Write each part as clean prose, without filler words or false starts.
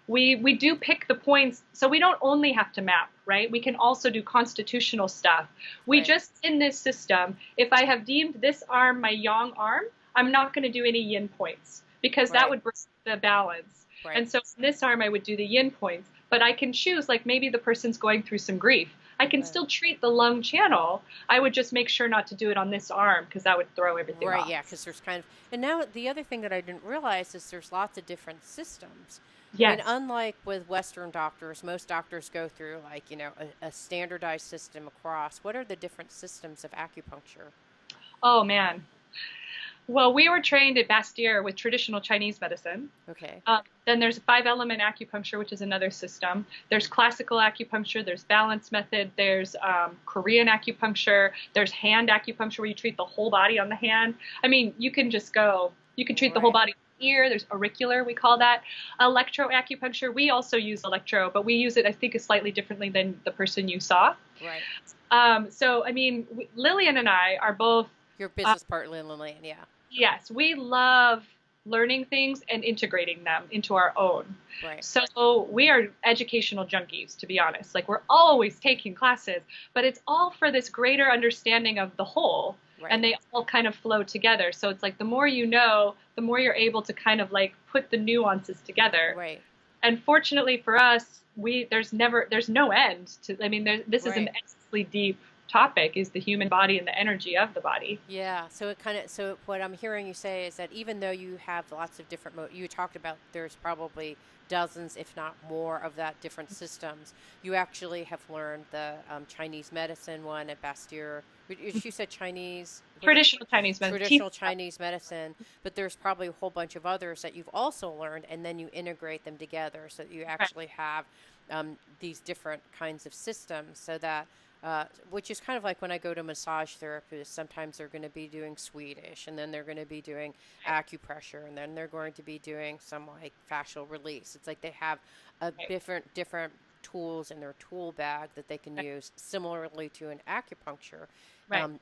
we do pick the points, so we don't only have to map, right? We can also do constitutional stuff. We Right. just, in this system, if I have deemed this arm my yang arm, I'm not going to do any yin points because that Right. would break the balance. Right. And so in this arm, I would do the yin points, but I can choose, like maybe the person's going through some grief. I can Right. still treat the lung channel. I would just make sure not to do it on this arm because that would throw everything Right, off. yeah, because there's kind of, and now the other thing that I didn't realize is there's lots of different systems. I mean, Yes. unlike with Western doctors, most doctors go through like, a standardized system across. What are the different systems of acupuncture? Oh man. Well, we were trained at Bastyr with traditional Chinese medicine. Okay. Then there's five element acupuncture, which is another system. There's classical acupuncture, there's balance method, there's Korean acupuncture, there's hand acupuncture where you treat the whole body on the hand. I mean, you can treat the whole Right. body here. There's auricular, we call that. Electro acupuncture, we also use electro, but we use it, I think, slightly differently than the person you saw. Right. So, I mean, Lillian and I are both Your uh, business partner in Lillian, yeah. yes, we love learning things and integrating them into our own. Right. So we are educational junkies, to be honest. Like we're always taking classes, but it's all for this greater understanding of the whole, and Right. they all kind of flow together. So it's like the more you know, the more you're able to kind of like put the nuances together. Right. And fortunately for us, there's no end to, I mean, this is an Right. endlessly deep topic, is the human body and the energy of the body. Yeah, so what I'm hearing you say is that even though you have lots of different you talked about there's probably dozens, if not more, of that different systems. You actually have learned the Chinese medicine one at Bastyr. You said Chinese, Traditional Chinese medicine. traditional Chinese medicine, but there's probably a whole bunch of others that you've also learned, and then you integrate them together so that you actually have these different kinds of systems so that which is kind of like when I go to massage therapists, sometimes they're going to be doing Swedish and then they're going to be doing acupressure and then they're going to be doing some like fascial release. It's like they have a Right, different tools in their tool bag that they can right, use similarly to an acupuncture. right. Um,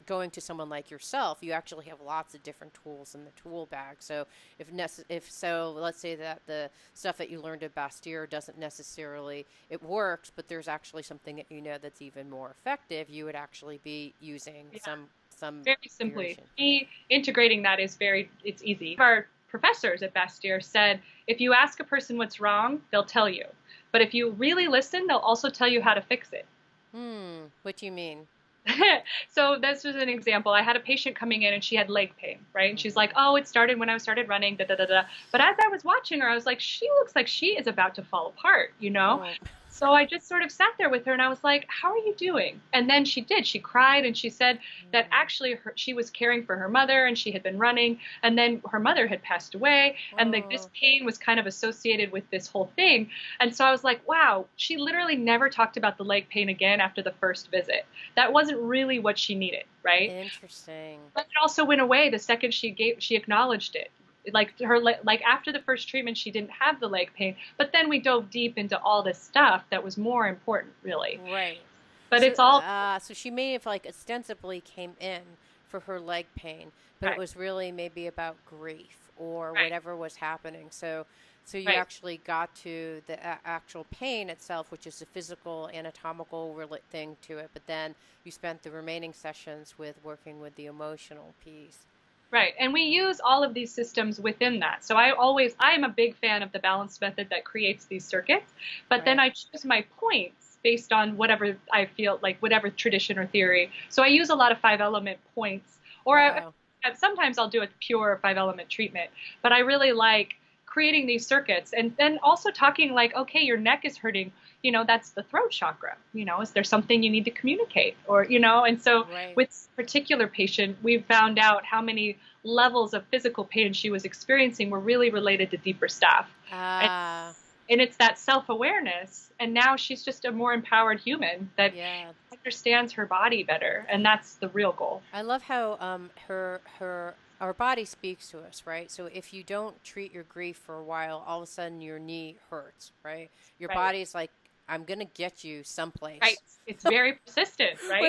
Going to someone like yourself, you actually have lots of different tools in the tool bag. So if so, let's say that the stuff that you learned at Bastyr doesn't necessarily it works, but there's actually something that you know that's even more effective. You would actually be using Yeah, some very simply. variation. Me integrating that it's easy. Our professors at Bastyr said, if you ask a person what's wrong, they'll tell you. But if you really listen, they'll also tell you how to fix it. What do you mean? So this was an example. I had a patient coming in and she had leg pain, right? And she's Hmm. like, "Oh, it started when I started running." Da da da da. But as I was watching her, I was like, "She looks like she is about to fall apart," you know? Oh, So I just sort of sat there with her and I was like, "How are you doing?" And then she did. She cried and she said that actually she was caring for her mother and she had been running and then her mother had passed away and like this oh, pain was kind of associated with this whole thing. And so I was like, "Wow, she literally never talked about the leg pain again after the first visit. That wasn't really what she needed, right?" interesting. But it also went away the second she acknowledged it. Like like after the first treatment, she didn't have the leg pain, but then we dove deep into all this stuff that was more important, really. Right. But So, it's all so she may have like ostensibly came in for her leg pain, but it right, was really maybe about grief or right, whatever was happening. So you right. actually got to the actual pain itself, which is a physical, anatomical thing to it. But then you spent the remaining sessions with working with the emotional piece. Right. And we use all of these systems within that. So I am a big fan of the balanced method that creates these circuits, but then Right. I choose my points based on whatever I feel like, whatever tradition or theory. So I use a lot of five element points, or Wow. sometimes I'll do a pure five element treatment, but I really like creating these circuits and then also talking like, okay, your neck is hurting. That's the throat chakra. Is there something you need to communicate? And so Right. with this particular patient, we found out how many levels of physical pain she was experiencing were really related to deeper stuff. And, Ah, and it's that self awareness. And now she's just a more empowered human that yeah. understands her body better. And that's the real goal. I love how her our body speaks to us, right? So if you don't treat your grief for a while, all of a sudden your knee hurts, right? Your Right. body's like, I'm gonna get you Right. someplace. It's very persistent, right?